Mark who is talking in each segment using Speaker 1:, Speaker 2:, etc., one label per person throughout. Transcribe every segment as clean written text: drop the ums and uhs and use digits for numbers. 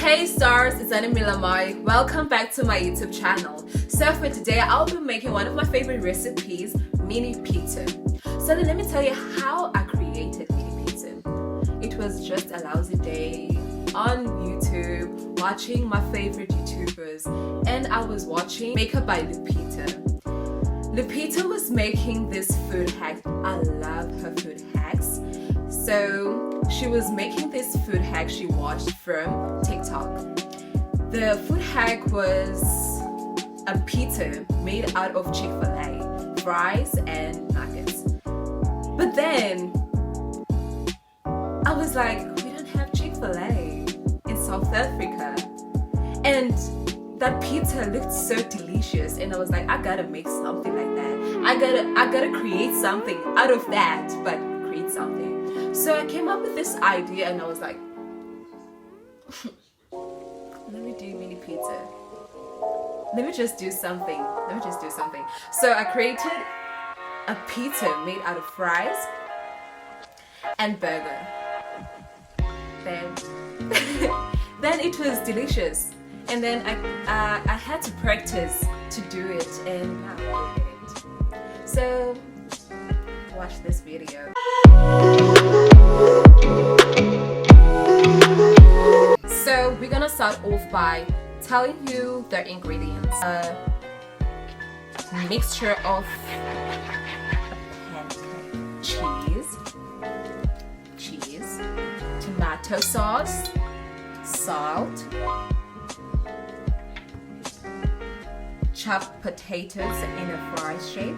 Speaker 1: Hey stars, it's Anamila Mai. Welcome back to my YouTube channel. So for today, I'll be making one of my favorite recipes, mini pizza. So let me tell you how I created mini pizza. It was just a lousy day on YouTube, watching my favorite YouTubers, and I was watching Makeup by Lupita. Lupita was making this food hack. I love her food hacks. So she was making this food hack she watched from TikTok. The food hack was a pizza made out of Chick-fil-A, fries and nuggets. But then I was like, we don't have Chick-fil-A in South Africa. And that pizza looked so delicious, and I was like, I gotta make something like that. I gotta create something out of that, but create something. So I came up with this idea, and I was like, let me do mini pizza. Let me just do something. So I created a pizza made out of fries and burger. Then it was delicious. And then I had to practice to do it, and now I did it. So watch this video. So we're gonna start off by telling you the ingredients. A mixture of pancake, cheese, tomato sauce, salt, chopped potatoes in a fry shape,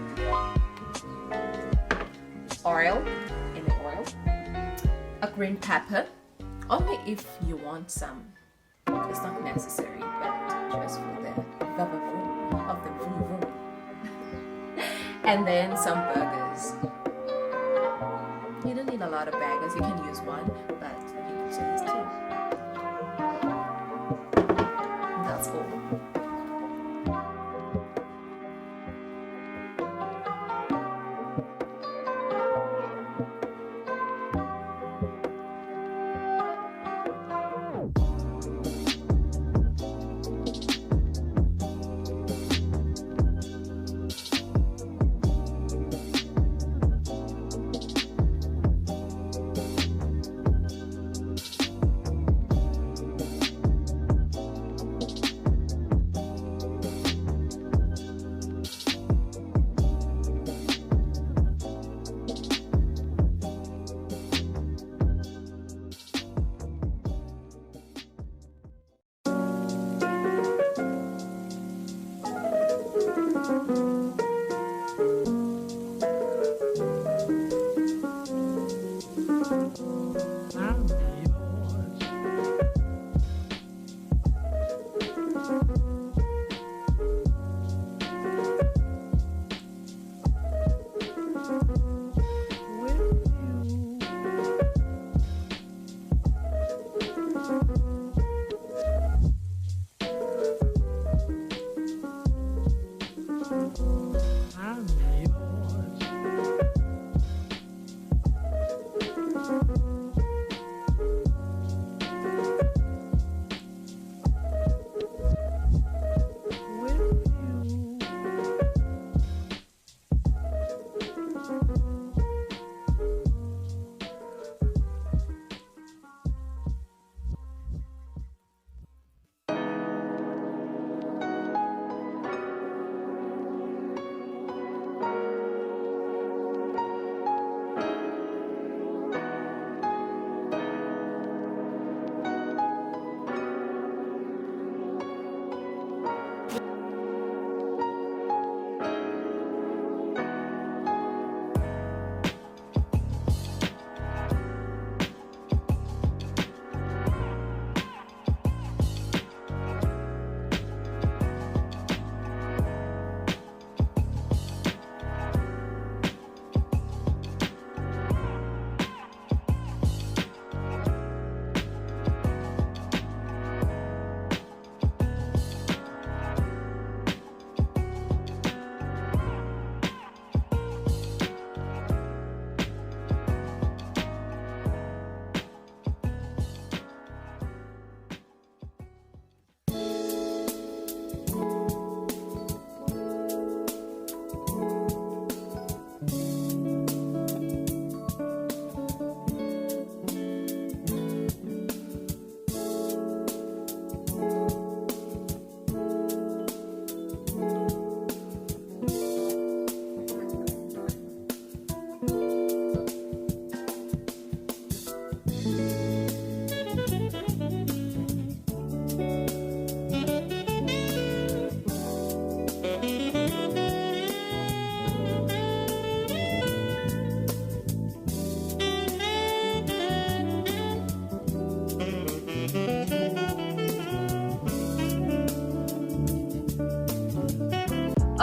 Speaker 1: oil, a green pepper, only if you want some. It's not necessary, but just for the vavavoom of the vroom vroom. And then some burgers. You don't need a lot of burgers, you can use one, but you can use two. That's all.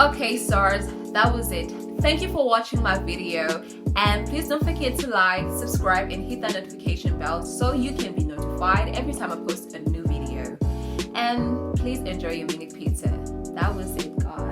Speaker 1: Okay, stars, that was it. Thank you for watching my video, and please don't forget to like, subscribe, and hit that notification bell so you can be notified every time I post a new video. And please enjoy your mini pizza. That was it, guys.